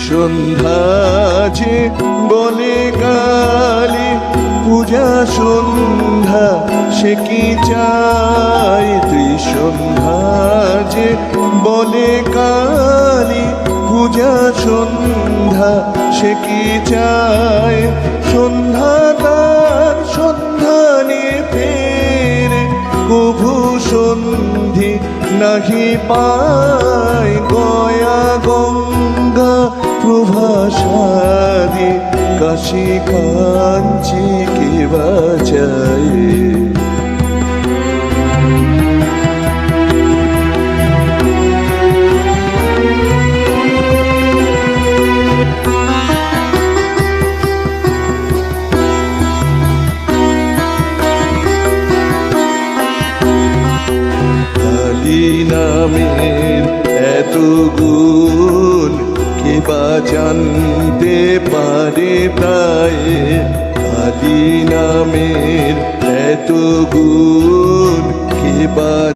ত্রিসন্ধ্যা যে বলে কালী পূজা সন্ধ্যা সে কি চায়। ত্রিসন্ধ্যা যে বলে কালী পূজা সন্ধ্যা সে কি চায়। সন্ধ্যা তার সন্ধানে ফেরে কভু সন্ধি নাহি পায়। গয়া গঙ্গা প্রভাসাদি কাশী কাঞ্চি কে বাঁচায়। কালী নামের এত গুণ কে বা জানতে পারে প্রায়। কালী নামের এত গুণ কে বা